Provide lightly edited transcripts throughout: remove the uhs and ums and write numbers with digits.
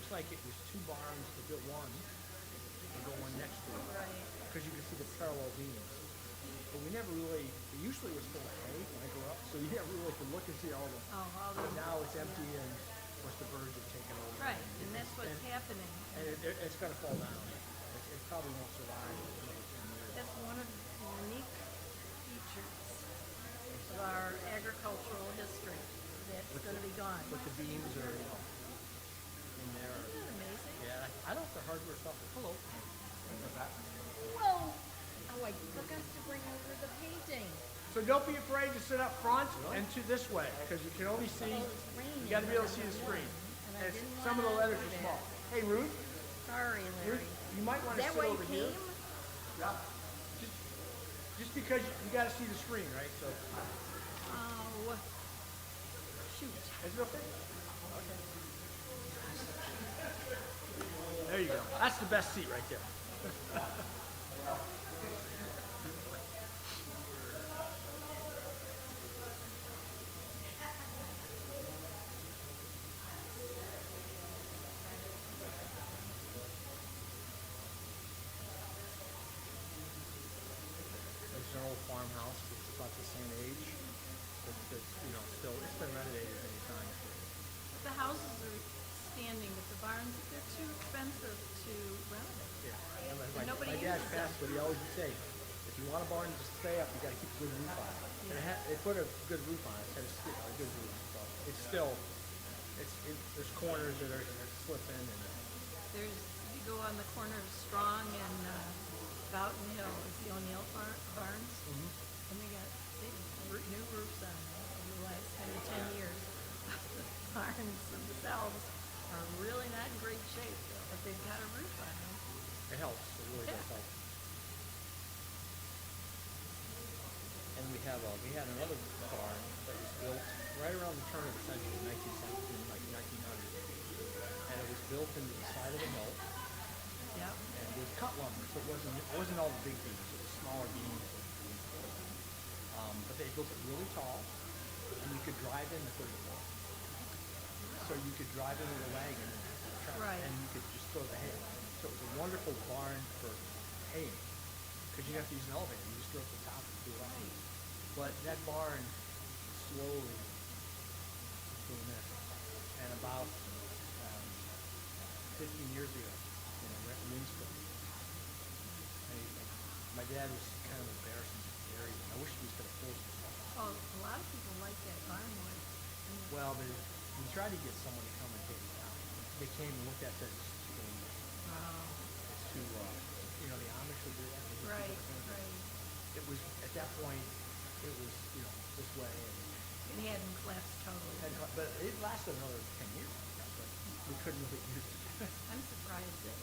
looks like it was two barns. They built one and go one next to it. Right. Because you can see the parallel beams. But we never really, it usually was full of hay when I grew up, so you never really could look and see all the, all but those. now it's empty and, of course, the birds have taken over. Right, and that's what's happening. And it's going to fall down. It probably won't survive another 10 years. That's one of the unique features of our agricultural history that's going to be gone. But the beams are, in there. Isn't that amazing? Yeah, I don't know if they're hardware stuff. Hello. Whoa! Oh, I forgot to bring over the painting. So don't be afraid to sit up front and to this way, because you can only see, you got to be able to see the screen. And some of the letters are small. Hey, Ruth? Sorry, Larry. You might want to sit over here. Yeah. Just because you got to see the screen, right? So. Oh, shoot. Is it okay? Okay. There you go. That's the best seat right there. It's an old farmhouse. It's about the same age. It's still, it's been renovated many times. The houses are standing, but the barns, they're too expensive to renovate. Yeah. And nobody my dad uses passed, but he always would say, if you want a barn to stay up, you got to keep a good roof on it. And they put a good roof on it. It had a good roof. So it's still, there's corners that are slipping. And You go on the corner of Strong and Boughton Hill is the O'Neill barns, and they got new roofs on them over the last 10 years. The barns themselves are really not in great shape, but they've got a roof on them. it helps. It really does help. And we had another barn that was built right around the turn of the century, 1900. And it was built into the side of the hill. Yep. And it was cut lumber, so it wasn't all the big beams, it was smaller beams. But they built it really tall, and you could drive in the third floor. So you could drive in with a wagon, and you could just throw the hay. So it was a wonderful barn for hay, because you didn't have to use an elevator, you just go up the top and do it up. But that barn slowly was doing this. And about 15 years ago, Minster. My dad was kind of embarrassing to carry. I wish we could afford it. Oh, a lot of people like that barn wood. Well, we tried to get someone to come and take it down. They came and looked at it. It's too dangerous. It's too, the Amish would do that. Right. It was, at that point, it was, this way. And it hadn't collapsed totally. But it lasted another 10 years. But we couldn't really use it. I'm surprised that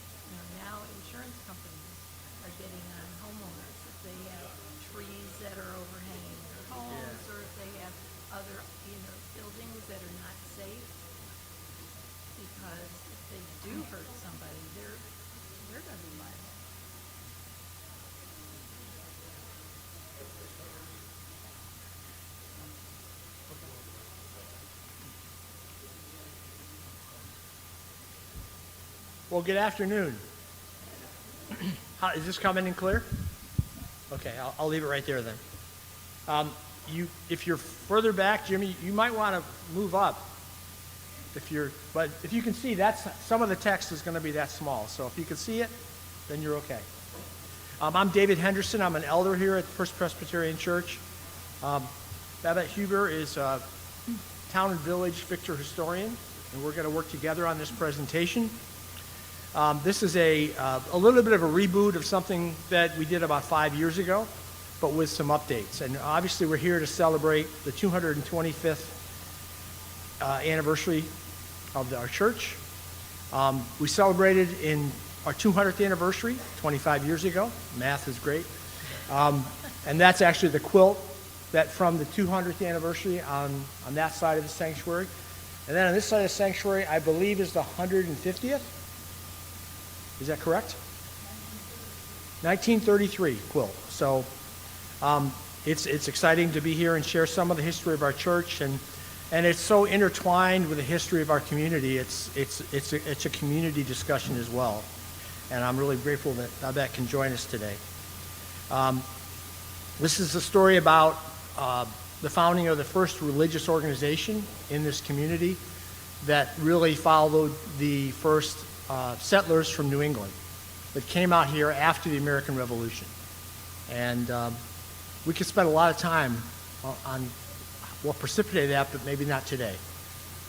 now insurance companies are getting on homeowners if they have trees that are overhanging their homes, or if they have other buildings that are not safe, because if they do hurt somebody, they're going to be liable. Well, good afternoon. Is this coming in clear? Okay, I'll leave it right there then. If you're further back, Jimmy, you might want to move up. But if you can see, some of the text is going to be that small. So if you can see it, then you're okay. I'm David Henderson. I'm an elder here at First Presbyterian Church. Babette Huber is Town and Village Victor Historian, and we're going to work together on this presentation. This is a little bit of a reboot of something that we did about 5 years ago, but with some updates. And obviously we're here to celebrate the 225th anniversary of our church. We celebrated in our 200th anniversary 25 years ago. Math is great. And that's actually the quilt that from the 200th anniversary on that side of the sanctuary. And then on this side of the sanctuary, I believe is the 150th. Is that correct? 1933 quilt. So it's exciting to be here and share some of the history of our church. And And it's so intertwined with the history of our community. It's a community discussion as well. And I'm really grateful that Babette can join us today. This is a story about the founding of the first religious organization in this community that really followed the first settlers from New England that came out here after the American Revolution. And we could spend a lot of time on what precipitated that, but maybe not today.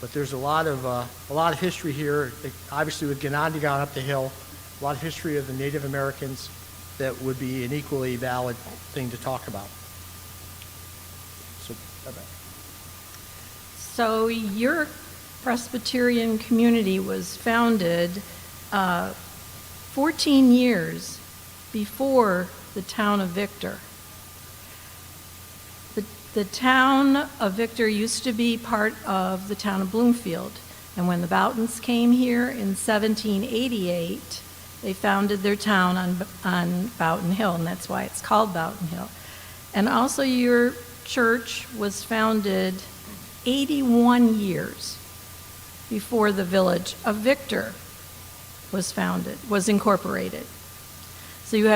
But there's a lot of history here, obviously with Ganondagan up the hill, a lot of history of the Native Americans that would be an equally valid thing to talk about. So your Presbyterian community was founded 14 years before the town of Victor. The town of Victor used to be part of the town of Bloomfield, and when the Boughtons came here in 1788, they founded their town on Boughton Hill, and that's why it's called Boughton Hill. And also your church was founded 81 years before the village of Victor was incorporated. So you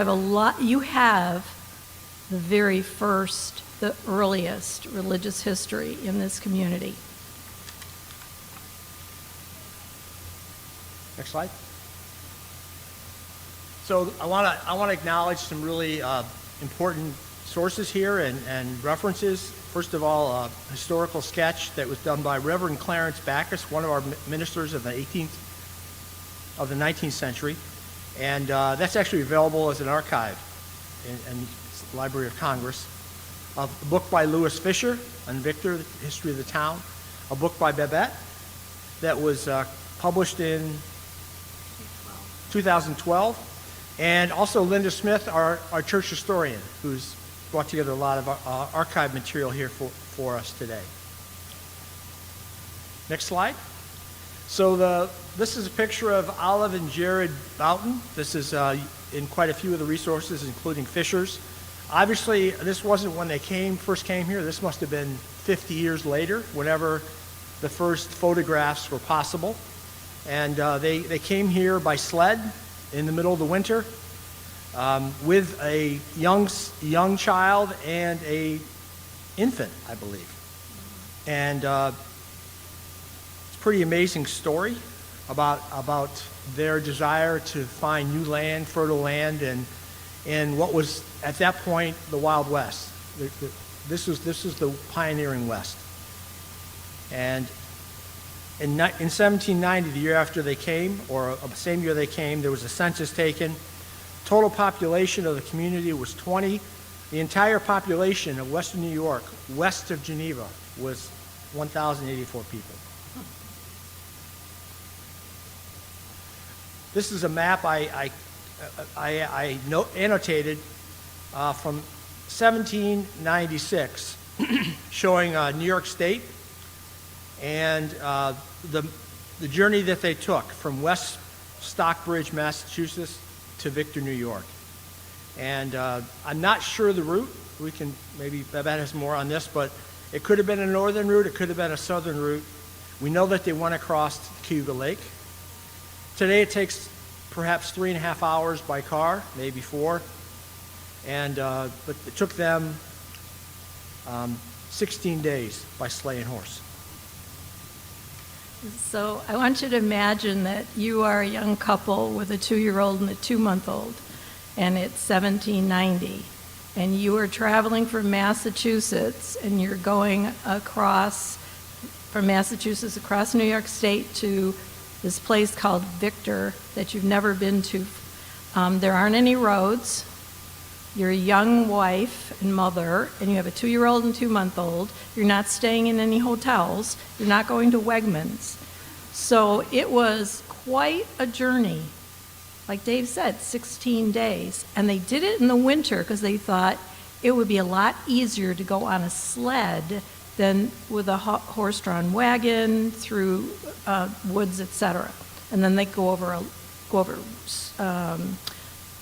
have the very first, the earliest religious history in this community. Next slide. So I want to acknowledge some really important sources here and references. First of all, a historical sketch that was done by Reverend Clarence Backus, one of our ministers of the 19th century, and that's actually available as an archive in the Library of Congress. A book by Lewis Fisher on Victor, the history of the town. A book by Babette that was published in 2012. And also Linda Smith, our church historian, who's brought together a lot of archive material here for us today. Next slide. So this is a picture of Olive and Jared Boughton. This is in quite a few of the resources, including Fisher's. Obviously, this wasn't when they first came here. This must have been 50 years later, whenever the first photographs were possible. And they came here by sled in the middle of the winter with a young child and a infant, I believe. And it's a pretty amazing story about their desire to find new land, fertile land, and what was at that point the Wild West. This was the pioneering West. And in 1790, the year after they came, or the same year they came, there was a census taken. Total population of the community was 20. The entire population of Western New York, west of Geneva, was 1,084 people. This is a map I annotated from 1796, showing New York State and the journey that they took from West Stockbridge, Massachusetts, to Victor, New York. And I'm not sure the route. We can, maybe Babette has more on this, but it could have been a northern route, it could have been a southern route. We know that they went across Cayuga Lake. Today it takes perhaps 3.5 hours by car, maybe 4. And but it took them 16 days by sleigh and horse. So I want you to imagine that you are a young couple with a 2-year-old and a 2-month-old, and it's 1790, and you are traveling from Massachusetts, and you're going from Massachusetts across New York State to this place called Victor that you've never been to. There aren't any roads. You're a young wife and mother, and you have a 2-year-old and 2-month-old. You're not staying in any hotels. You're not going to Wegmans. So it was quite a journey. Like Dave said, 16 days. And they did it in the winter because they thought it would be a lot easier to go on a sled than with a horse-drawn wagon through woods, etc. And then they go over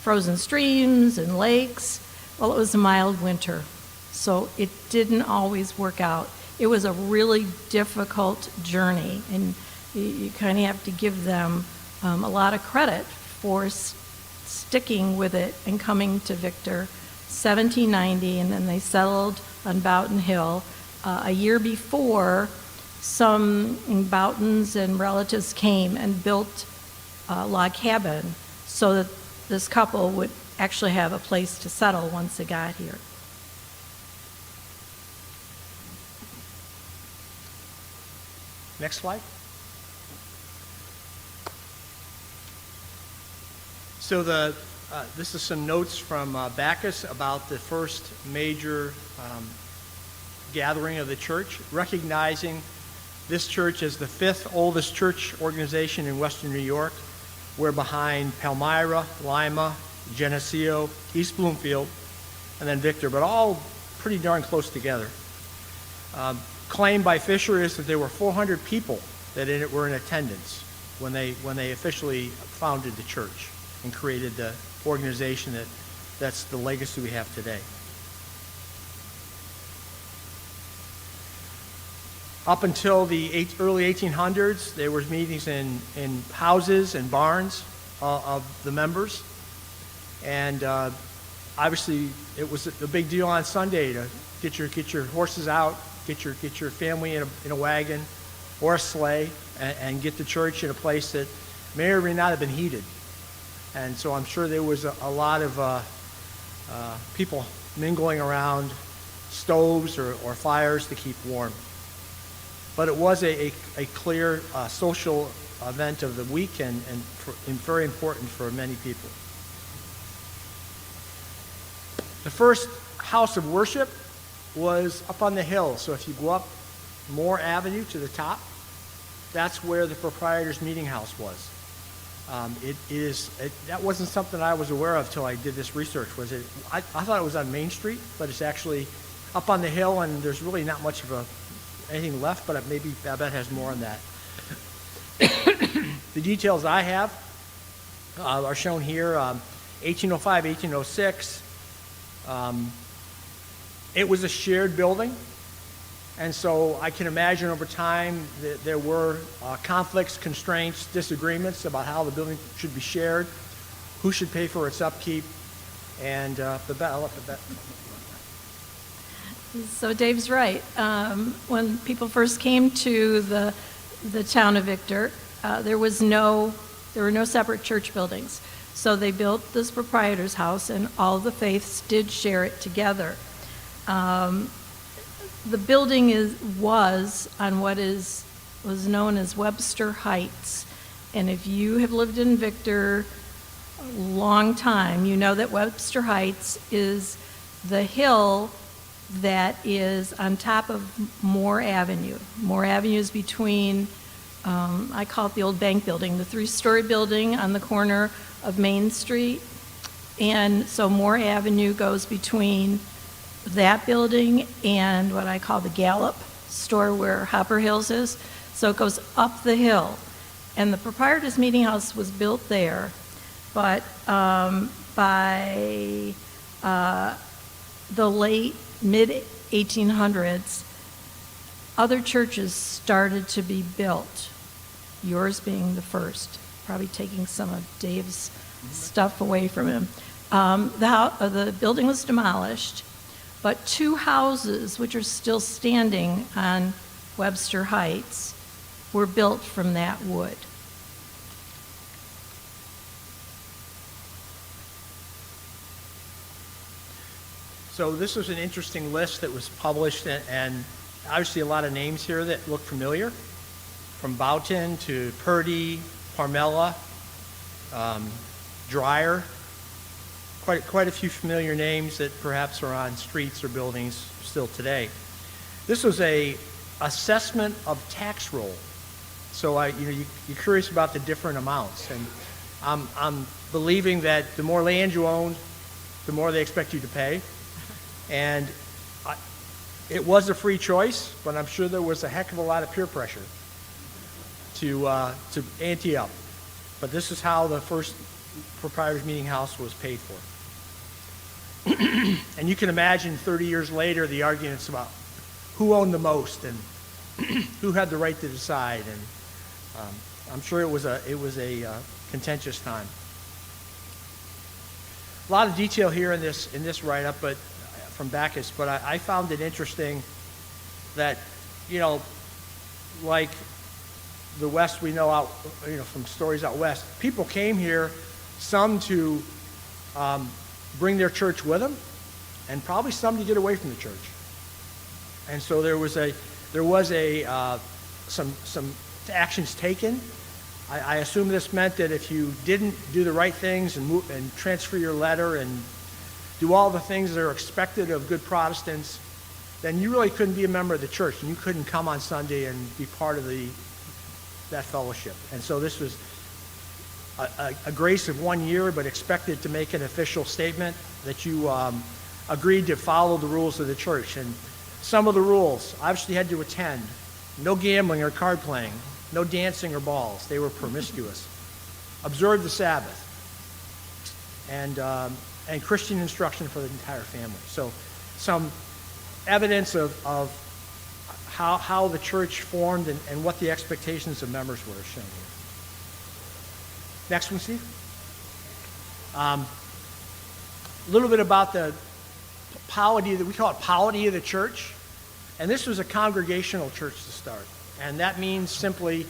frozen streams and lakes. Well, it was a mild winter, so it didn't always work out. it was a really difficult journey, and you kind of have to give them a lot of credit for sticking with it and coming to Victor. 1790, and then they settled on Boughton Hill. A year before, some Boughtons and relatives came and built a log cabin so that this couple would actually have a place to settle once they got here. Next slide. So this is some notes from Bacchus about the first major gathering of the church, recognizing this church as the 5th oldest church organization in Western New York. We're behind Palmyra, Lima, Geneseo, East Bloomfield, and then Victor, but all pretty darn close together. Claimed by Fisher is that there were 400 people that were in attendance when they officially founded the church and created the organization that's the legacy we have today. Up until the early 1800s, there were meetings in houses and barns of the members. And obviously, it was a big deal on Sunday to get your horses out, get your family in a wagon or a sleigh, and get to church in a place that may or may not have been heated. And so I'm sure there was a lot of people mingling around stoves or fires to keep warm. But it was a clear social event of the week and very important for many people. The first house of worship was up on the hill. So if you go up Moore Avenue to the top, that's where the Proprietor's meeting house was. That wasn't something I was aware of till I did this research. I thought it was on Main Street, but it's actually up on the hill, and there's really not much of anything left, but maybe Babette has more on that. The details I have are shown here. 1805, 1806. It was a shared building, and so I can imagine over time that there were conflicts, constraints, disagreements about how the building should be shared, who should pay for its upkeep, and Babette, I'll let Babette. So Dave's right. When people first came to the town of Victor, there were no separate church buildings. So they built this Proprietor's house, and all the faiths did share it together. The building was on what was known as Webster Heights. And if you have lived in Victor a long time, you know that Webster Heights is the hill that is on top of Moore Avenue. Moore Avenue is between, I call it the old bank building, the 3-story building on the corner of Main Street. And so Moore Avenue goes between that building and what I call the Gallup store where Hopper Hills is. So it goes up the hill. And the Proprietor's Meeting House was built there, but by the late mid-1800s, other churches started to be built, yours being the first, probably taking some of Dave's stuff away from him. The building was demolished, but 2 houses, which are still standing on Webster Heights, were built from that wood. So this was an interesting list that was published, and obviously a lot of names here that look familiar, from Boughton to Purdy, Parmella, Dreyer, quite a few familiar names that perhaps are on streets or buildings still today. This was a assessment of tax roll. So you're curious about the different amounts, and I'm believing that the more land you own, the more they expect you to pay. And it was a free choice, but I'm sure there was a heck of a lot of peer pressure to ante up. But this is how the first Proprietor's Meeting House was paid for. And you can imagine 30 years later the arguments about who owned the most and who had the right to decide. And I'm sure it was a contentious time. A lot of detail here in this write-up, but from Bacchus. But I found it interesting that, like the West we know out, from stories out West, people came here, some to bring their church with them, and probably some to get away from the church. And so there was some actions taken. I assume this meant that if you didn't do the right things and transfer your letter and do all the things that are expected of good Protestants, then you really couldn't be a member of the church, and you couldn't come on Sunday and be part of that fellowship. And so this was a grace of 1 year, but expected to make an official statement that you agreed to follow the rules of the church. And some of the rules, obviously you had to attend. No gambling or card playing. No dancing or balls. They were promiscuous. Observe the Sabbath. And Christian instruction for the entire family. So some evidence of how the church formed and what the expectations of members were shown here. Next one, Steve. A little bit about the polity, we call it polity of the church. And this was a congregational church to start. And that means simply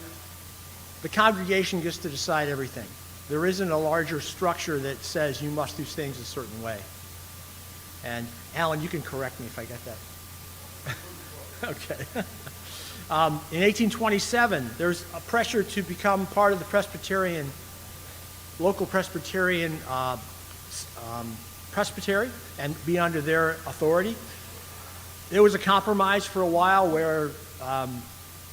the congregation gets to decide everything. There isn't a larger structure that says you must do things a certain way. And Alan, you can correct me if I get that. Okay. In 1827, there's a pressure to become part of the local Presbyterian presbytery and be under their authority. There was a compromise for a while where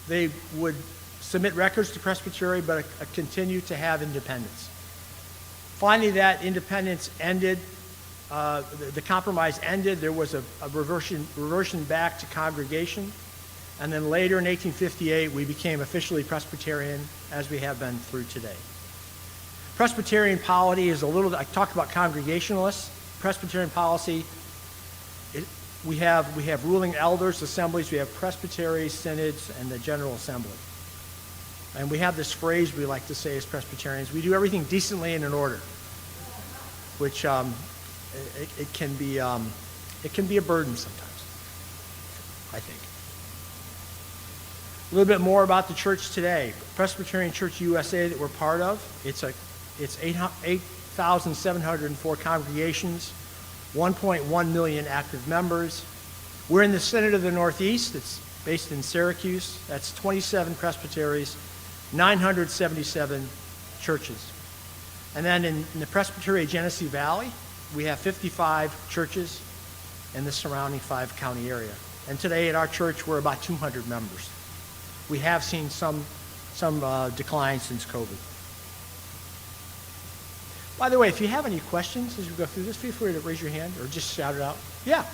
they would submit records to Presbytery, but continue to have independence. Finally, that independence ended. The compromise ended. There was a reversion back to congregation. And then later in 1858, we became officially Presbyterian, as we have been through today. Presbyterian polity is I talked about Congregationalists. Presbyterian policy, we have ruling elders, assemblies, we have presbyteries, synods, and the General Assembly. And we have this phrase we like to say as Presbyterians: we do everything decently and in order, which it can be a burden sometimes, I think. A little bit more about the church today. Presbyterian Church USA that we're part of, it's 8,704 congregations, 1.1 million active members. We're in the Synod of the Northeast. It's based in Syracuse. That's 27 presbyteries, 977 churches. And then in the Presbytery of Genesee Valley, we have 55 churches in the surrounding 5-county area. And today at our church, we're about 200 members. We have seen some decline since COVID. By the way, if you have any questions as we go through this, feel free to raise your hand or just shout it out. Yeah.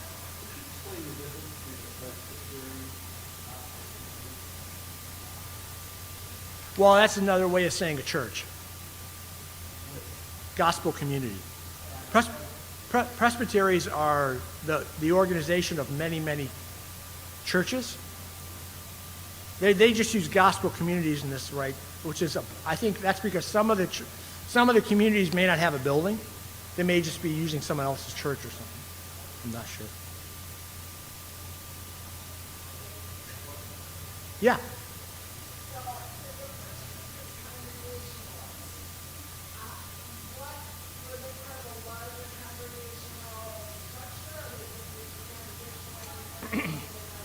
Well, that's another way of saying a church. Gospel community. Presbyteries are the organization of many, many churches. They just use gospel communities in this, right? Which is, I think that's because some of the communities may not have a building. They may just be using someone else's church or something. I'm not sure. Yeah.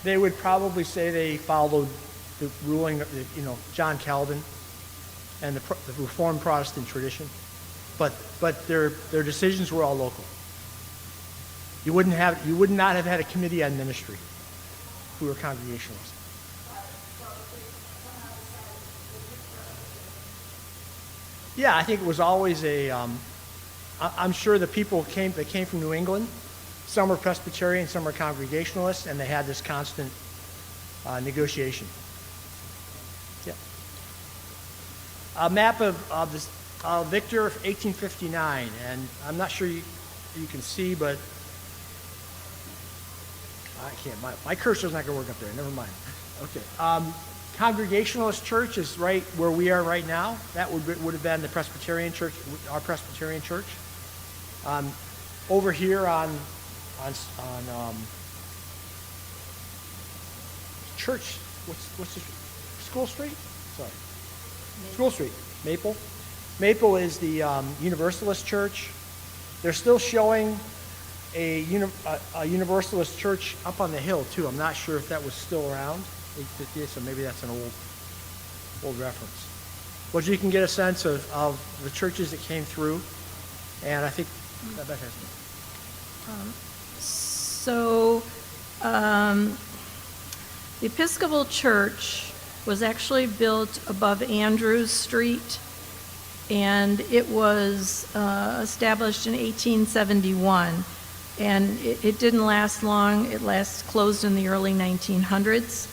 They would probably say they followed the ruling of John Calvin and the Reformed Protestant tradition, but their decisions were all local. You would not have had a committee on ministry if we were Congregationalists. Yeah, I think it was always I'm sure the people that came from New England, some were Presbyterian, some were Congregationalists, and they had this constant negotiation. Yeah. A map of Victor 1859, and I'm not sure you can see, but I can't, my cursor's not gonna work up there, never mind. Okay. Congregationalist church is right where we are right now. That would have been the Presbyterian church, our Presbyterian church. Over here on church, what's the, School Street? Sorry. School Street, Maple. Maple is the Universalist church. They're still showing a Universalist church up on the hill too. I'm not sure if that was still around. So maybe that's an old reference. But you can get a sense of the churches that came through, and I think that has the Episcopal Church was actually built above Andrews Street, and it was established in 1871. And it didn't last long. It closed in the early 1900s.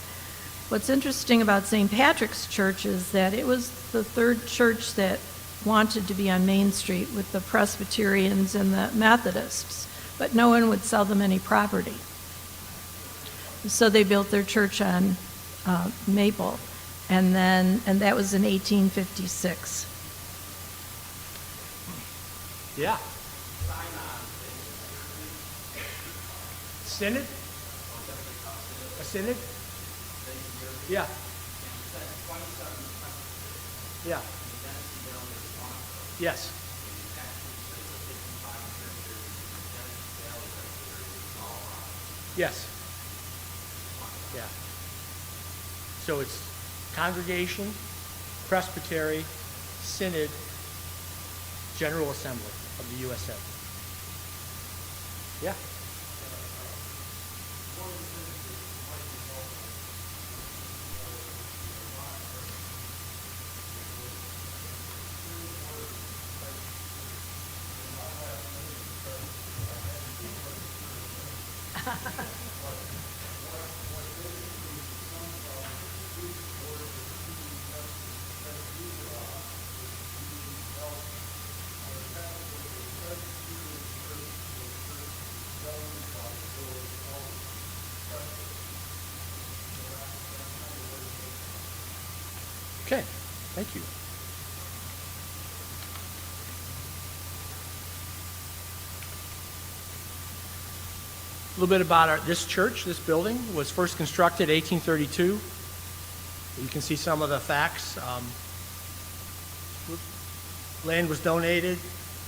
What's interesting about St. Patrick's Church is that it was the third church that wanted to be on Main Street with the Presbyterians and the Methodists, but no one would sell them any property. So they built their church on Maple, and that was in 1856. Yeah. Synod? A synod? Yeah. Yeah. Yes. Yes. Yeah. So it's congregation, presbytery, synod, General Assembly of the USA. Yeah. Okay, thank you. A little bit about this church. This building was first constructed 1832. You can see some of the facts. Land was donated.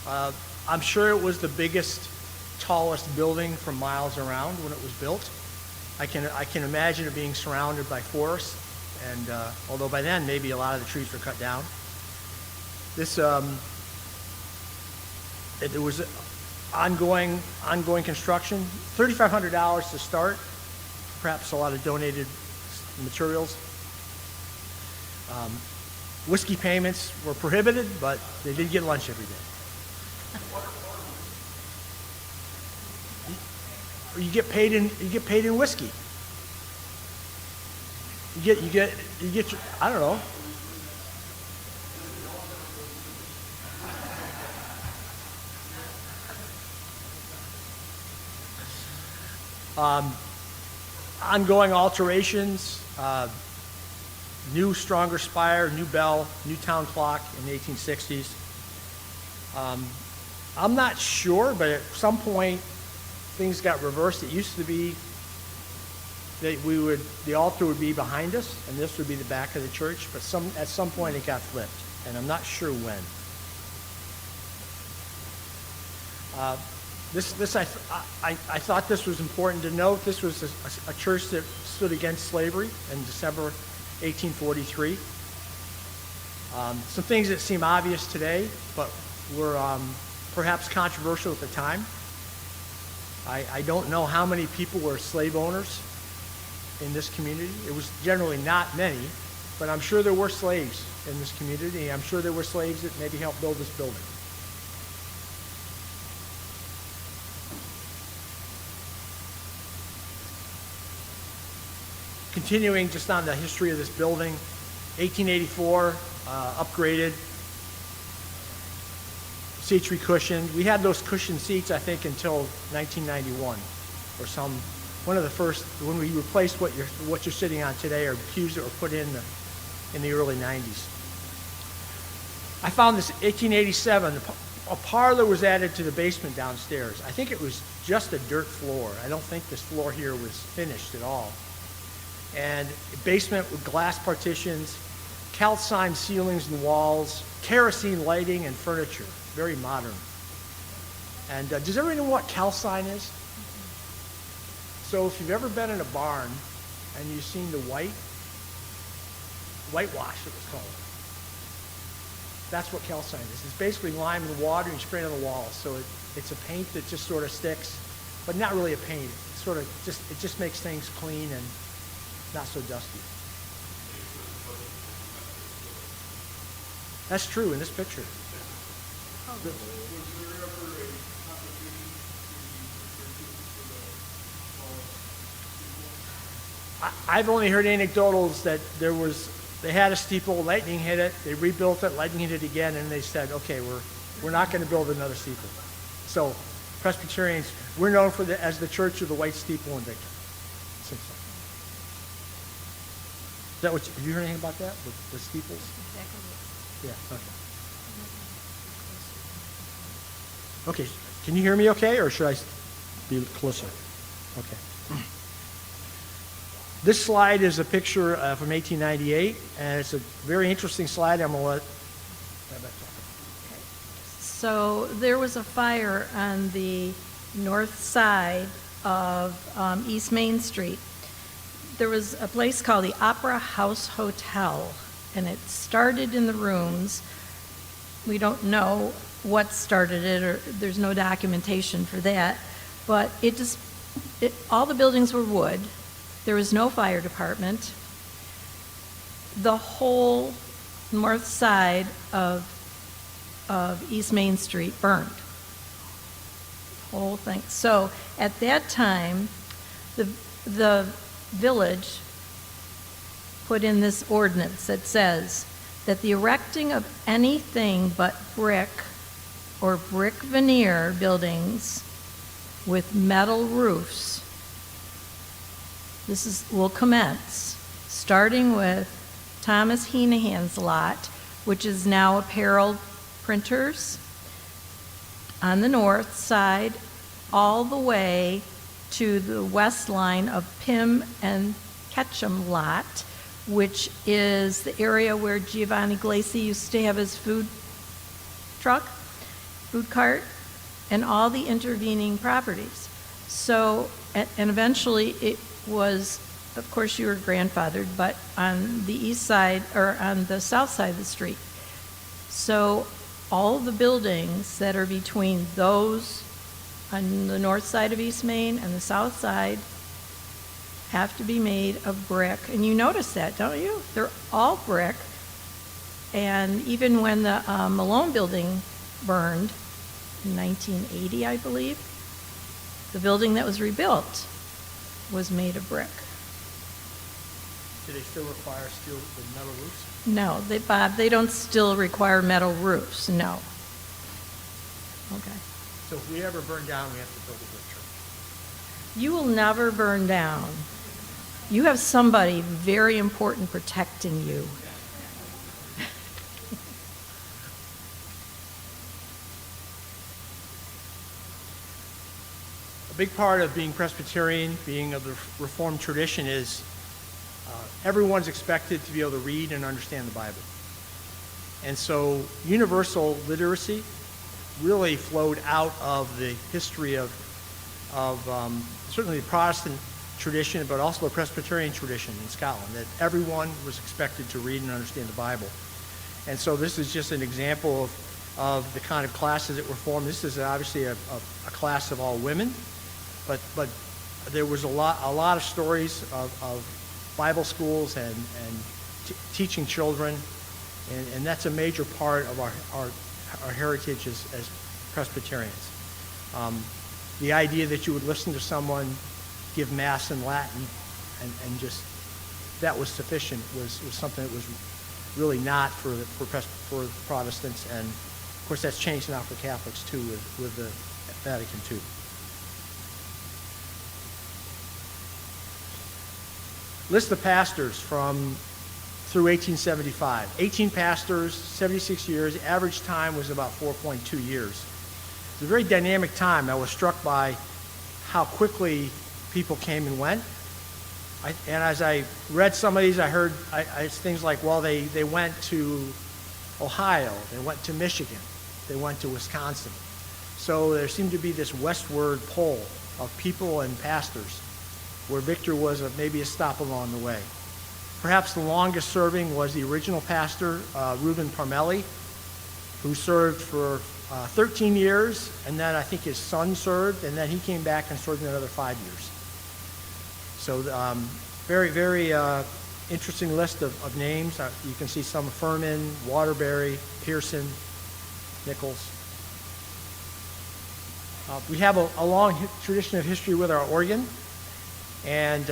I'm sure it was the biggest, tallest building for miles around when it was built. I can imagine it being surrounded by forests, and although by then maybe a lot of the trees were cut down. This there was ongoing construction. $3,500 to start. Perhaps a lot of donated materials. Whiskey payments were prohibited, but they did get lunch every day. You get paid in whiskey. You get your, I don't know. Ongoing alterations, new stronger spire, new bell, new town clock in the 1860s. I'm not sure, but at some point things got reversed. It used to be that the altar would be behind us and this would be the back of the church, but at some point it got flipped, and I'm not sure when. I thought this was important to note. This was a church that stood against slavery in December 1843. Some things that seem obvious today, but were perhaps controversial at the time. I don't know how many people were slave owners in this community. It was generally not many, but I'm sure there were slaves in this community. I'm sure there were slaves that maybe helped build this building. Continuing just on the history of this building, 1884, upgraded, seats recushioned. We had those cushioned seats, I think, until 1991, or some one of the first, when we replaced what you're sitting on today, or pews that were put in the early 90s. I found this 1887. A parlor was added to the basement downstairs. I think it was just a dirt floor. I don't think this floor here was finished at all. And a basement with glass partitions, calcined ceilings and walls, kerosene lighting and furniture. Very modern. And does everybody know what calcine is? So if you've ever been in a barn and you've seen the whitewash, it was called. That's what calcine is. It's basically lime and water and you spray it on the walls. So it's a paint that just sort of sticks, but not really a paint. It's sort of it just makes things clean and not so dusty. That's true in this picture. I've only heard anecdotals that they had a steeple, lightning hit it, they rebuilt it, lightning hit it again, and they said, okay, we're not going to build another steeple. So Presbyterians, we're known as the Church of the White Steeple in Victor. Is that have you heard anything about that, with the steeples? Exactly. Yeah, okay. Okay, can you hear me okay, or should I be closer? Okay. This slide is a picture from 1898, and it's a very interesting slide. I'm going to let So there was a fire on the north side of East Main Street. There was a place called the Opera House Hotel, and it started in the rooms. We don't know what started it, or there's no documentation for that, but all the buildings were wood. There was no fire department. The whole north side of East Main Street burned. The whole thing. So at that time, the village put in this ordinance that says that the erecting of anything but brick or brick veneer buildings with metal roofs will commence, starting with Thomas Heenahan's lot, which is now Apparel Printers, on the north side, all the way to the west line of Pym and Ketchum lot, which is the area where Giovanni Glacy used to have his food cart, and all the intervening properties. So, and eventually it was, of course you were grandfathered, but on the east side, or on the south side of the street. So all the buildings that are between those on the north side of East Main and the south side have to be made of brick. And you notice that, don't you? They're all brick. And even when the Malone building burned in 1980, I believe, the building that was rebuilt was made of brick. Do they still require steel with metal roofs? No, Bob, they don't still require metal roofs, no. Okay. So if we ever burn down, we have to build a brick church. You will never burn down. You have somebody very important protecting you. A big part of being Presbyterian, being of the Reformed tradition, is everyone's expected to be able to read and understand the Bible. And so universal literacy really flowed out of the history of certainly the Protestant tradition, but also the Presbyterian tradition in Scotland, that everyone was expected to read and understand the Bible. And so this is just an example of the kind of classes that were formed. This is obviously a class of all women, but there was a lot of stories of Bible schools and teaching children, and that's a major part of our heritage as Presbyterians. The idea that you would listen to someone give Mass in Latin and just that was sufficient was something that was really not for Protestants, and of course that's changed now for Catholics too with the Vatican II. list of pastors from through 1875. 18 pastors, 76 years. Average time was about 4.2 years. It's a very dynamic time. I was struck by how quickly people came and went. And as I read some of these, I heard things like, well, they went to Ohio, they went to Michigan, they went to Wisconsin. So there seemed to be this westward pull of people and pastors, where Victor was maybe a stop along the way. Perhaps the longest serving was the original pastor, Reuben Parmelli, who served for 13 years, and then I think his son served, and then he came back and served another 5 years. So very, very interesting list of names. You can see some: Furman, Waterbury, Pearson, Nichols. We have a long tradition of history with our organ, and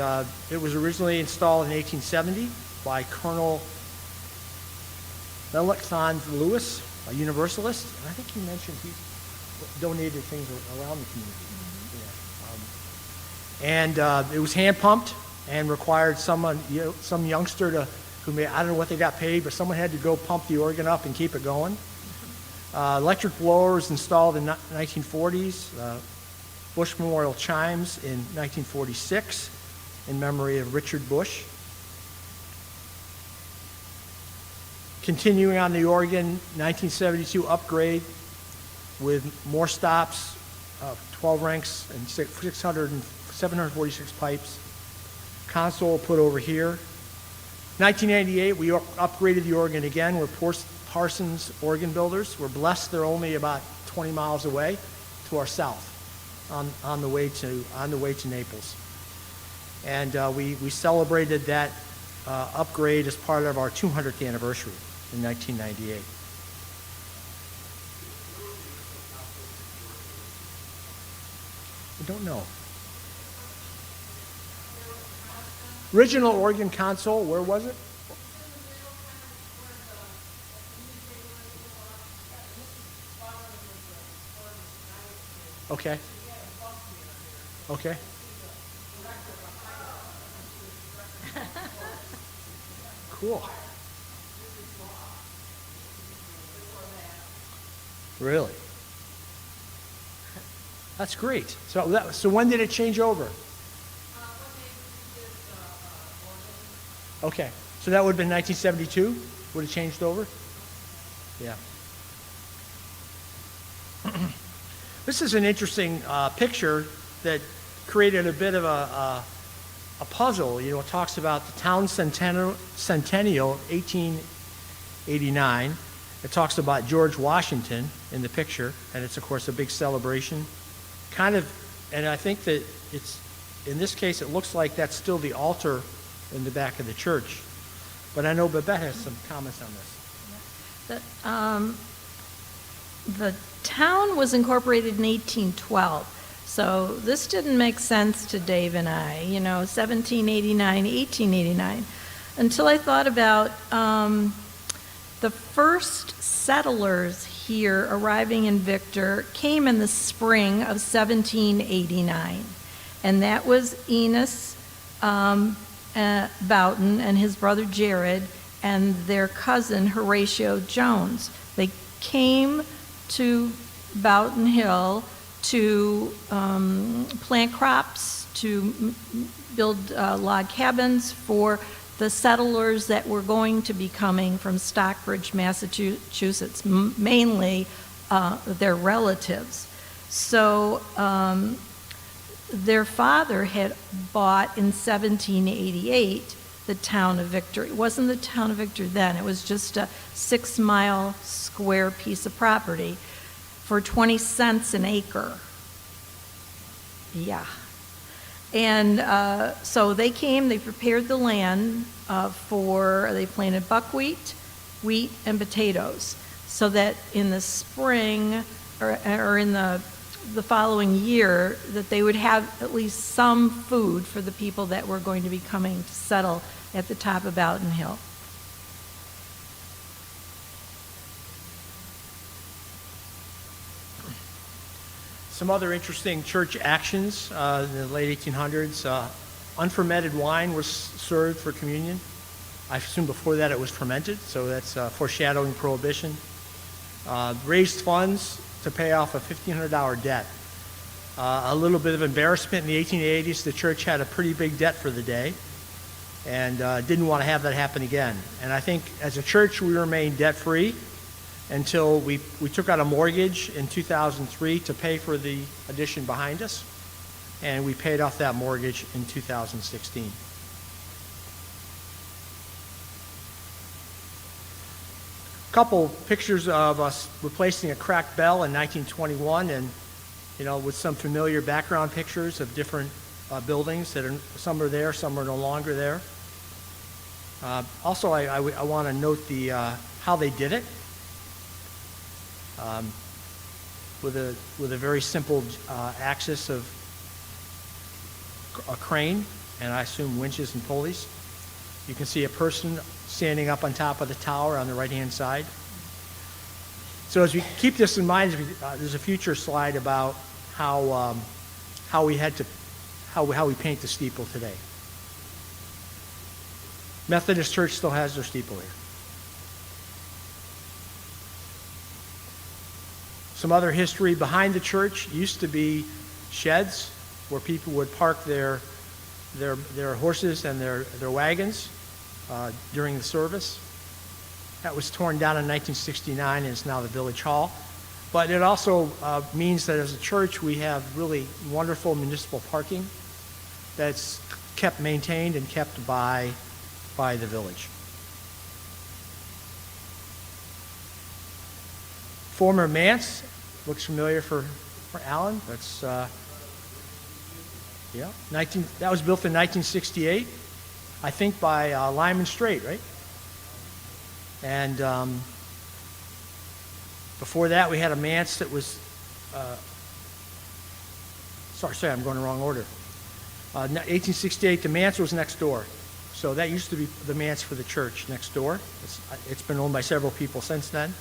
it was originally installed in 1870 by Colonel Melanchthon Lewis, a Universalist. And I think he mentioned he donated things around the community. And it was hand pumped and required some youngster I don't know what they got paid, but someone had to go pump the organ up and keep it going. Electric blowers installed in the 1940s. Bush Memorial chimes in 1946 in memory of Richard Bush. Continuing on the organ, 1972 upgrade with more stops, 12 ranks and 746 pipes. Console put over here. 1998, we upgraded the organ again with Parsons Organ Builders. We're blessed they're only about 20 miles away to our south on the way to Naples. And we celebrated that upgrade as part of our 200th anniversary in 1998. I don't know. Original organ console, where was it? Okay. Okay. Cool. Really? That's great. So when did it change over? Okay. So that would have been 1972? Would have changed over? Yeah. This is an interesting picture that created a bit of a puzzle. You know, it talks about the town centennial, 1889. It talks about George Washington in the picture, and it's, of course, a big celebration. And I think that in this case, it looks like that's still the altar in the back of the church. But I know Babette has some comments on this. The town was incorporated in 1812, so this didn't make sense to Dave and I, 1789, 1889, until I thought about the first settlers here arriving in Victor came in the spring of 1789, and that was Enos Boughton and his brother Jared and their cousin Horatio Jones. They came to Boughton Hill to plant crops, to build log cabins for the settlers that were going to be coming from Stockbridge, Massachusetts, mainly their relatives. So their father had bought in 1788 the town of Victor. It wasn't the town of Victor then, it was just a 6-mile square piece of property for 20 cents an acre. Yeah. And so they came, they prepared the land they planted buckwheat, wheat, and potatoes, so that in the spring or in the following year that they would have at least some food for the people that were going to be coming to settle at the top of Boughton Hill. Some other interesting church actions in the late 1800s. unfermented wine was served for communion. I assume before that it was fermented, so that's foreshadowing Prohibition. Raised funds to pay off a $1,500 debt. A little bit of embarrassment in the 1880s. The church had a pretty big debt for the day and didn't want to have that happen again. And I think as a church we remained debt-free until we took out a mortgage in 2003 to pay for the addition behind us, and we paid off that mortgage in 2016. Couple pictures of us replacing a cracked bell in 1921, and with some familiar background pictures of different buildings that are, some are there, some are no longer there. Also, I want to note the how they did it with a very simple axis of a crane, and I assume winches and pulleys. You can see a person standing up on top of the tower on the right-hand side. So as we keep this in mind, there's a future slide about how we paint the steeple today. Methodist Church still has their steeple here. Some other history behind the church used to be sheds where people would park their horses and their wagons during the service. That was torn down in 1969 and is now the Village Hall. But it also means that as a church we have really wonderful municipal parking that's kept maintained and kept by the village. Former manse looks familiar for Alan. That's that was built in 1968, I think by Lyman Strait, right? And before that, we had a manse that was, sorry, I'm going in the wrong order. 1868, the manse was next door. So that used to be the manse for the church next door. It's been owned by several people since then.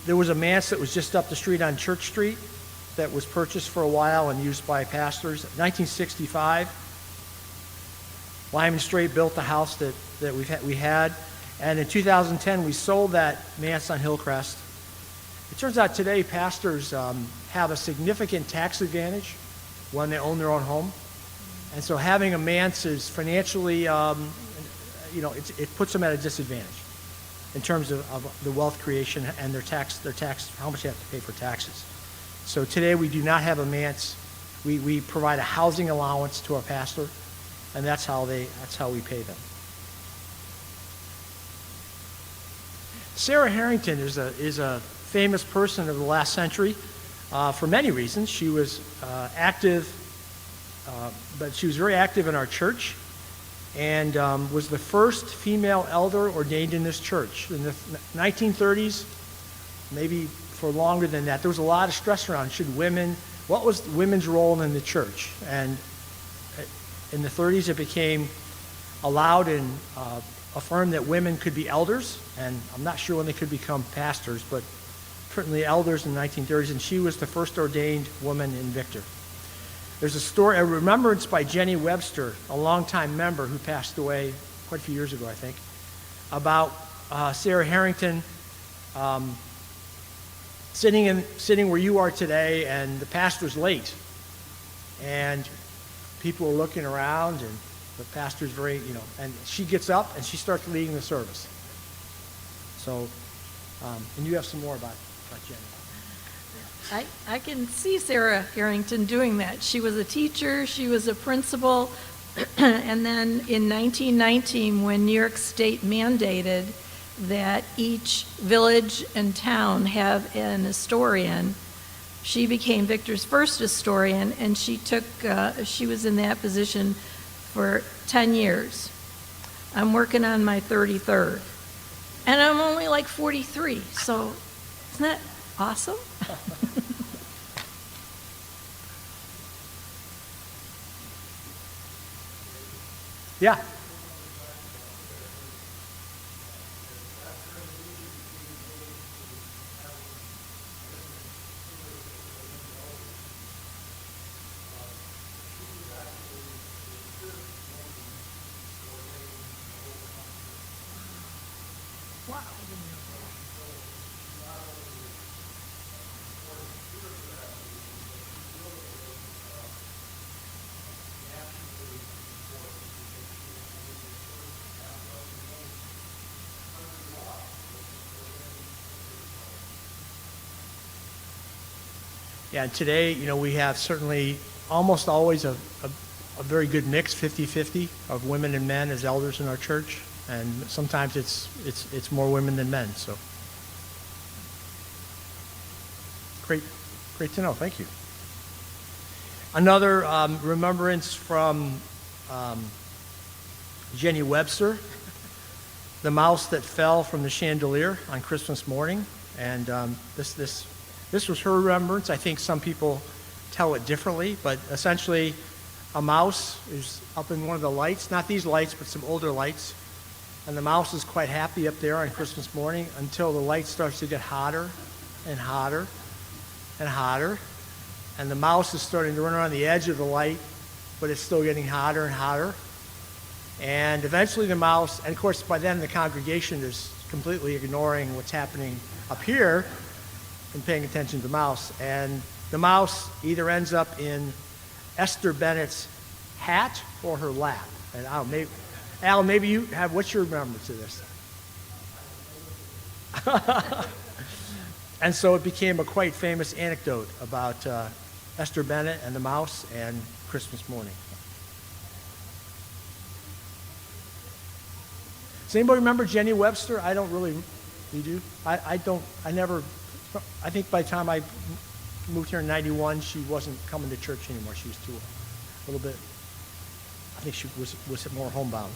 There was a manse that was just up the street on Church Street that was purchased for a while and used by pastors. 1965, Lyman Strait built the house that we had, and in 2010 we sold that manse on Hillcrest. It turns out today pastors have a significant tax advantage when they own their own home, and so having a manse is financially, it puts them at a disadvantage in terms of the wealth creation and their tax, how much they have to pay for taxes. So today we do not have a manse. We provide a housing allowance to our pastor, and that's how we pay them. Sarah Harrington is a famous person of the last century for many reasons. She was active, but she was very active in our church, and was the first female elder ordained in this church. In the 1930s, maybe for longer than that, there was a lot of stress around what was women's role in the church? And in the 30s, it became allowed and affirmed that women could be elders, and I'm not sure when they could become pastors, but certainly elders in the 1930s, and she was the first ordained woman in Victor. There's a story, a remembrance by Jenny Webster, a longtime member who passed away quite a few years ago, I think, about Sarah Harrington sitting where you are today, and the pastor's late, and people are looking around, and the pastor's very, and she gets up and she starts leading the service. So, and you have some more about Jenny. I can see Sarah Harrington doing that. She was a teacher, she was a principal, and then in 1919, when New York State mandated that each village and town have an historian, she became Victor's first historian, and she was in that position for 10 years. I'm working on my 33rd, and I'm only like 43, so isn't that awesome? Yeah. Wow, I didn't know that. Yeah, and today, we have certainly almost always a very good mix, 50-50, of women and men as elders in our church. And sometimes it's more women than men, so. Great to know, thank you. Another remembrance from Jenny Webster, the mouse that fell from the chandelier on Christmas morning. And this was her remembrance. I think some people tell it differently, but essentially a mouse is up in one of the lights, not these lights, but some older lights. And the mouse is quite happy up there on Christmas morning until the light starts to get hotter and hotter and hotter. And the mouse is starting to run around the edge of the light, but it's still getting hotter and hotter. And eventually the mouse, and of course by then the congregation is completely ignoring what's happening up here and paying attention to the mouse. And the mouse either ends up in Esther Bennett's hat or her lap. And Al, maybe you have, what's your remembrance of this? And so it became a quite famous anecdote about Esther Bennett and the mouse and Christmas morning. Does anybody remember Jenny Webster? I don't really. You do? I think by the time I moved here in 91, she wasn't coming to church anymore. She was too old. A little bit. I think she was more homebound.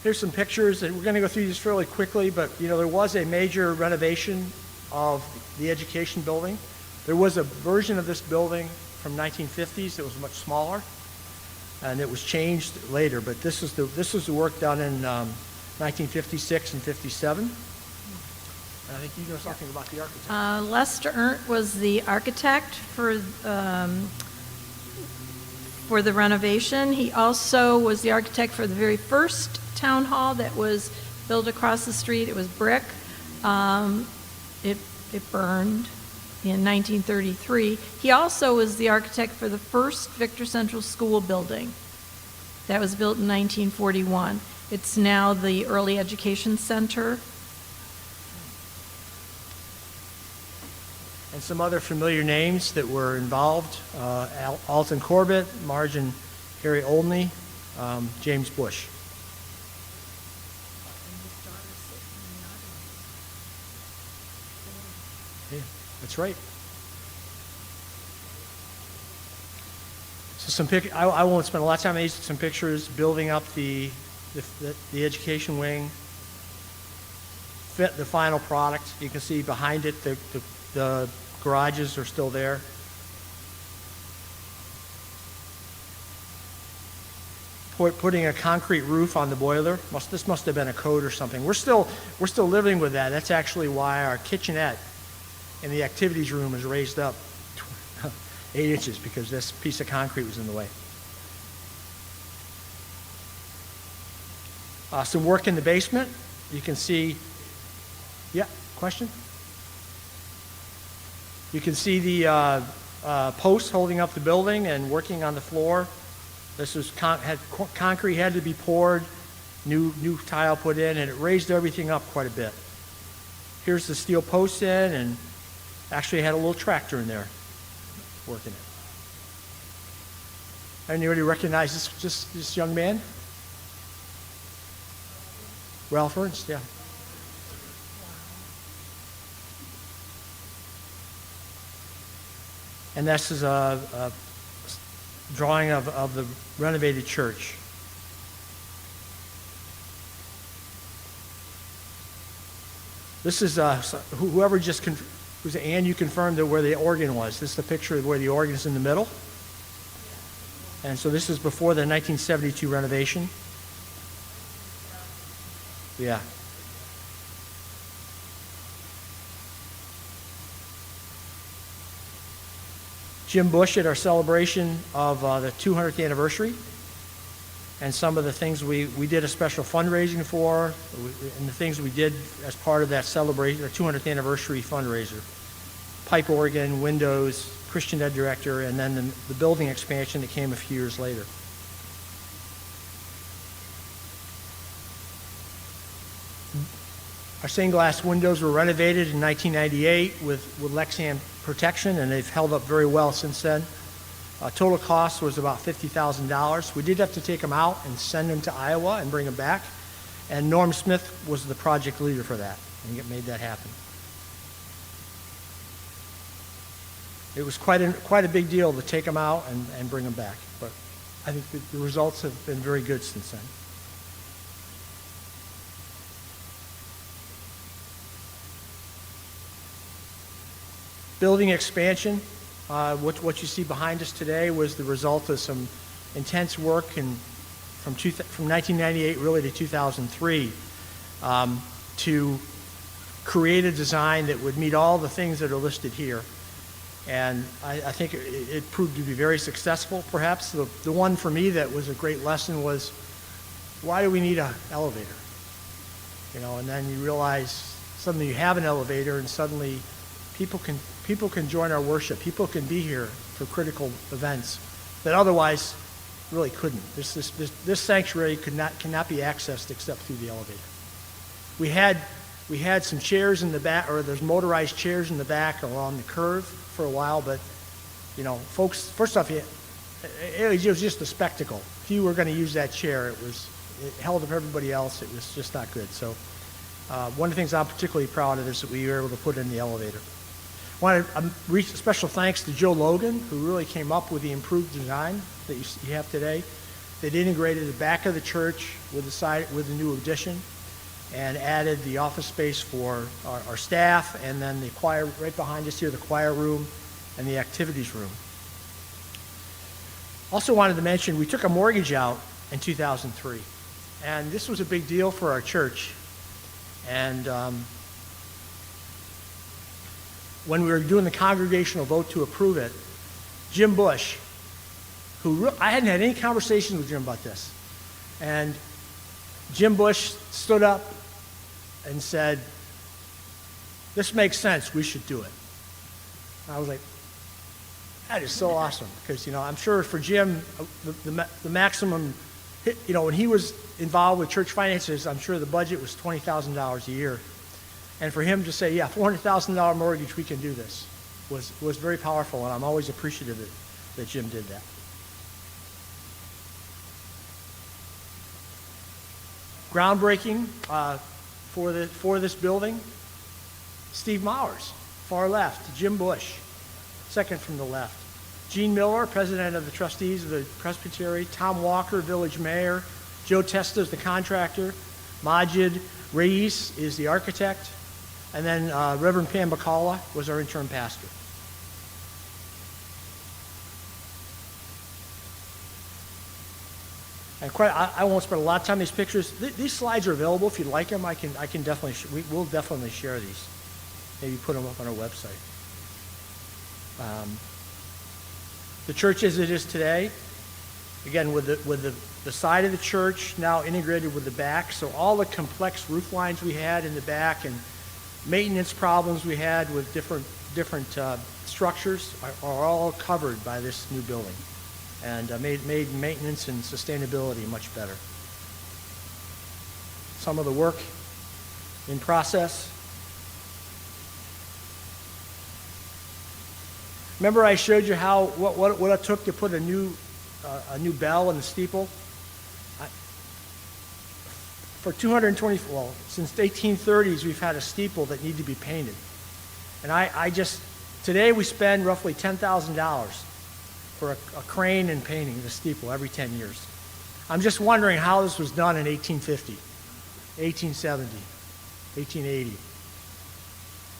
Here's some pictures, and we're going to go through these fairly quickly, but there was a major renovation of the education building. There was a version of this building from 1950s that was much smaller, and it was changed later, but this was the work done in 1956 and 57. And I think you know something about the architect. Lester Ernst was the architect for the renovation. He also was the architect for the very first town hall that was built across the street. It was brick. It burned in 1933. He also was the architect for the first Victor Central School building that was built in 1941. It's now the Early Education Center. And some other familiar names that were involved: Alton Corbett, Marge and Harry Olney, James Bush. Yeah, that's right. So I won't spend a lot of time on these. Some pictures building up the education wing. The final product. You can see behind it the garages are still there. Putting a concrete roof on the boiler. This must have been a code or something. We're still living with that. That's actually why our kitchenette in the activities room is raised up 8 inches, because this piece of concrete was in the way. Some work in the basement. You can see. Yeah, question? You can see the posts holding up the building and working on the floor. This was concrete had to be poured, new tile put in, and it raised everything up quite a bit. Here's the steel posts in, and actually had a little tractor in there working it. Anybody recognize this young man? Ralph Ernst, yeah. And this is a drawing of the renovated church. This is whoever was Ann, you confirmed that where the organ was. This is the picture of where the organ is in the middle. And so this is before the 1972 renovation. Yeah. Jim Bush at our celebration of the 200th anniversary. and some of the things we did a special fundraising for, and the things we did as part of that celebration, our 200th anniversary fundraiser. Pipe organ, windows, Christian Ed director, and then the building expansion that came a few years later. Our stained glass windows were renovated in 1998 with Lexan protection, and they've held up very well since then. Total cost was about $50,000. We did have to take them out and send them to Iowa and bring them back, and Norm Smith was the project leader for that, and made that happen. It was quite a big deal to take them out and bring them back, but I think the results have been very good since then. Building expansion, what you see behind us today was the result of some intense work from 1998 really to 2003 to create a design that would meet all the things that are listed here. And I think it proved to be very successful. Perhaps the one for me that was a great lesson was, why do we need an elevator? You know, and then you realize suddenly you have an elevator, and suddenly people can join our worship. People can be here for critical events that otherwise really couldn't. This sanctuary cannot be accessed except through the elevator. We had some chairs in the back, or there's motorized chairs in the back along the curve for a while, but you know, folks, first off, it was just a spectacle. If you were going to use that chair, it held up everybody else. It was just not good. So one of the things I'm particularly proud of is that we were able to put in the elevator. I want to reach special thanks to Joe Logan, who really came up with the improved design that you have today. They'd integrated the back of the church with the new addition, and added the office space for our staff, and then the choir right behind us here, the choir room and the activities room. Also wanted to mention, we took a mortgage out in 2003, and this was a big deal for our church. And when we were doing the congregational vote to approve it, Jim Bush, I hadn't had any conversations with Jim about this, and Jim Bush stood up and said, "This makes sense, we should do it." And I was like, that is so awesome, because, you know, I'm sure for Jim, the maximum, you know, when he was involved with church finances, I'm sure the budget was $20,000 a year. And for him to say, yeah, $400,000 mortgage, we can do this, was very powerful, and I'm always appreciative that Jim did that. Groundbreaking for this building, Steve Mowers, far left. Jim Bush, second from the left. Gene Miller, president of the trustees of the Presbyterian. Tom Walker, village mayor. Joe Testa is the contractor. Majid Reis is the architect. And then Reverend Pam Bacala was our interim pastor. And I won't spend a lot of time on these pictures. These slides are available if you'd like them. I can definitely, we'll definitely share these. Maybe put them up on our website. The church as it is today, again, with the side of the church now integrated with the back, so all the complex roof lines we had in the back and maintenance problems we had with different structures are all covered by this new building, and made maintenance and sustainability much better. Some of the work in process. Remember I showed you what it took to put a new bell in the steeple? For 220, well, since the 1830s, we've had a steeple that needed to be painted. And today we spend roughly $10,000 for a crane and painting the steeple every 10 years. I'm just wondering how this was done in 1850, 1870, 1880.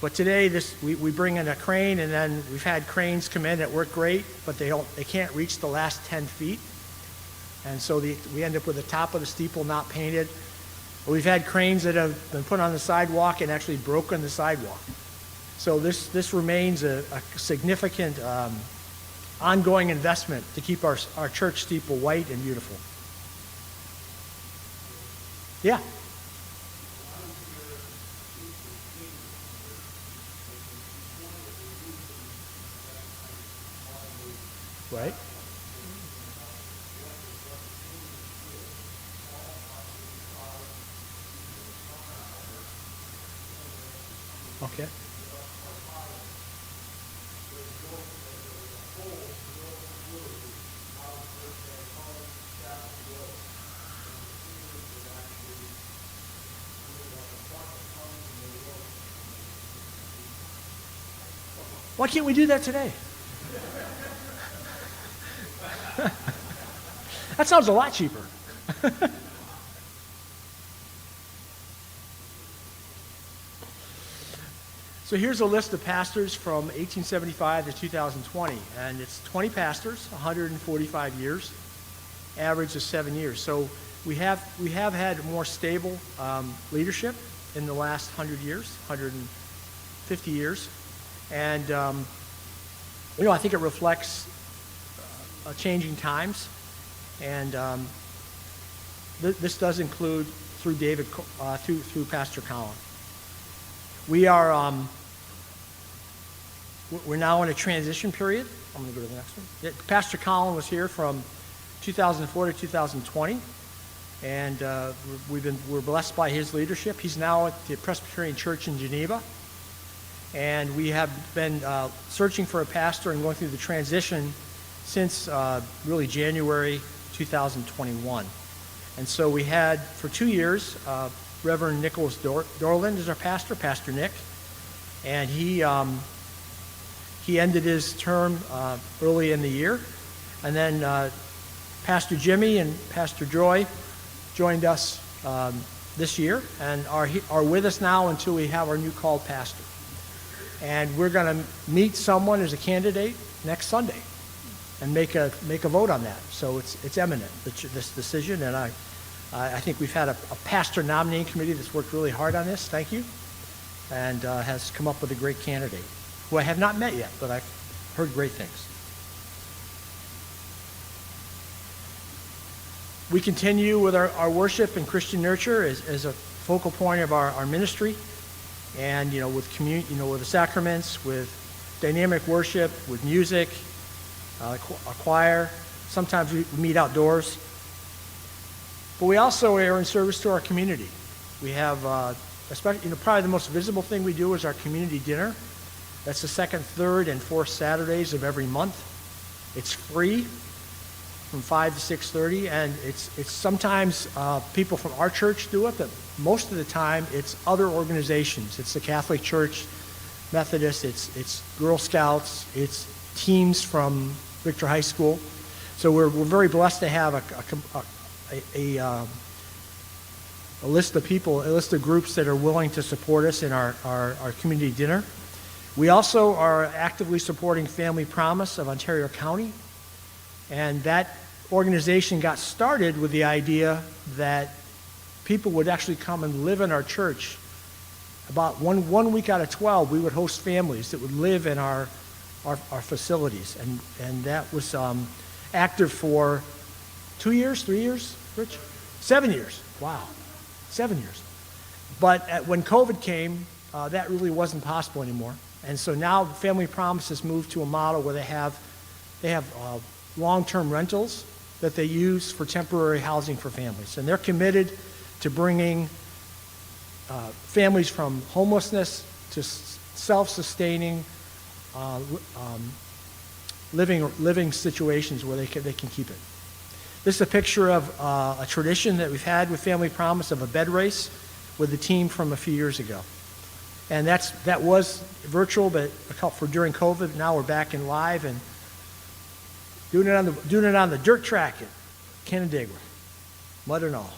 But today, we bring in a crane, and then we've had cranes come in that work great, but they can't reach the last 10 feet. And so we end up with the top of the steeple not painted. We've had cranes that have been put on the sidewalk and actually broken the sidewalk. So this remains a significant ongoing investment to keep our church steeple white and beautiful. Yeah. Right. Okay. Why can't we do that today? That sounds a lot cheaper. So here's a list of pastors from 1875 to 2020, and it's 20 pastors, 145 years, average of 7 years. So we have had more stable leadership in the last 100 years, 150 years, and I think it reflects changing times, and this does include through through Pastor Colin. We're now in a transition period. I'm going to go to the next one. Yeah, Pastor Colin was here from 2004 to 2020, and we're blessed by his leadership. He's now at the Presbyterian Church in Geneva, and we have been searching for a pastor and going through the transition since really January 2021. And so we had, for 2 years, Reverend Nicholas Dorland is our pastor, Pastor Nick, and he ended his term early in the year. And then Pastor Jimmy and Pastor Joy joined us this year and are with us now until we have our new called pastor. And we're going to meet someone as a candidate next Sunday and make a vote on that. So it's imminent, this decision, and I think we've had a pastor nominating committee that's worked really hard on this. Thank you, and has come up with a great candidate who I have not met yet, but I've heard great things. We continue with our worship and Christian nurture as a focal point of our ministry, and with with the sacraments, with dynamic worship, with music, a choir. Sometimes we meet outdoors, but we also are in service to our community. We have, especially, probably the most visible thing we do is our community dinner. That's the second, third, and fourth Saturdays of every month. It's free from 5 to 6:30, and it's sometimes people from our church do it, but most of the time it's other organizations. It's the Catholic Church, Methodist, it's Girl Scouts, it's teams from Victor High School. So we're very blessed to have a list of people, a list of groups that are willing to support us in our community dinner. We also are actively supporting Family Promise of Ontario County, and that organization got started with the idea that people would actually come and live in our church. About one week out of 12, we would host families that would live in our facilities, and that was active for 2 years, 3 years, Rich? 7 years. Wow, 7 years. But when COVID came, that really wasn't possible anymore. And so now Family Promise has moved to a model where they have long-term rentals that they use for temporary housing for families. And they're committed to bringing families from homelessness to self-sustaining living situations where they can keep it. This is a picture of a tradition that we've had with Family Promise of a bed race with the team from a few years ago. And that was virtual, but during COVID. Now we're back in live and doing it on the dirt track at Canandaigua, mud and all.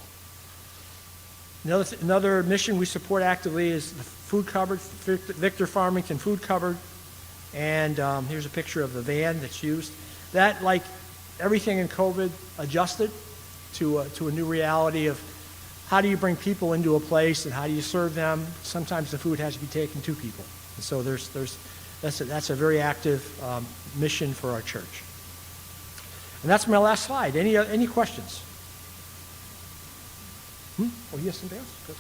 Another mission we support actively is the food cupboard, Victor Farmington Food Cupboard, and here's a picture of the van that's used. That, like everything in COVID, adjusted to a new reality of how do you bring people into a place and how do you serve them. Sometimes the food has to be taken to people. And so that's a very active mission for our church. And that's my last slide. Any questions? Oh, yes, something else? Good.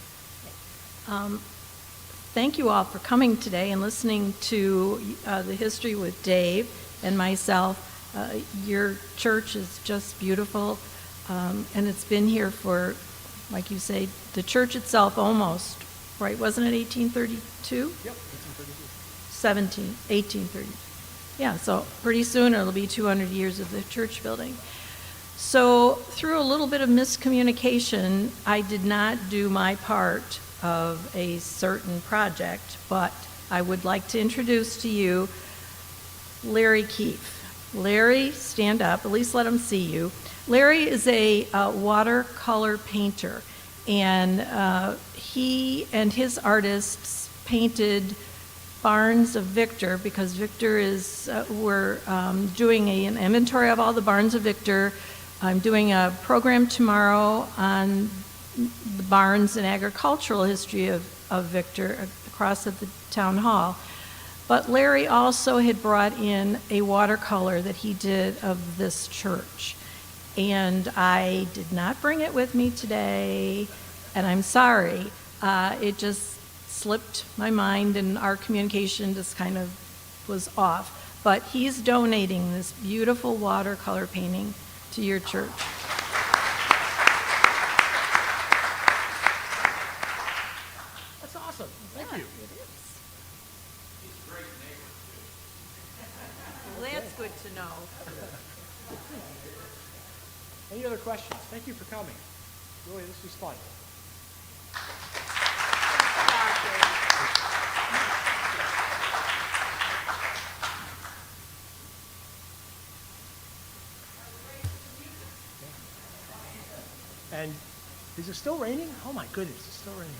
Thank you all for coming today and listening to the history with Dave and myself. Your church is just beautiful, and it's been here for, like you say, the church itself almost, right? Wasn't it 1832? Yep, 1832. 1830. Yeah, so pretty soon it'll be 200 years of the church building. So through a little bit of miscommunication, I did not do my part of a certain project, but I would like to introduce to you Larry Keefe. Larry, stand up, at least let him see you. Larry is a watercolor painter, and he and his artists painted barns of Victor, because Victor is, we're doing an inventory of all the barns of Victor. I'm doing a program tomorrow on the barns and agricultural history of Victor across at the town hall. But Larry also had brought in a watercolor that he did of this church. And I did not bring it with me today, and I'm sorry. It just slipped my mind, and our communication just kind of was off. But he's donating this beautiful watercolor painting to your church. That's awesome. Thank you. It is. Well, that's good to know. Any other questions? Thank you for coming. Really, this was fun. And is it still raining? Oh my goodness, it's still raining.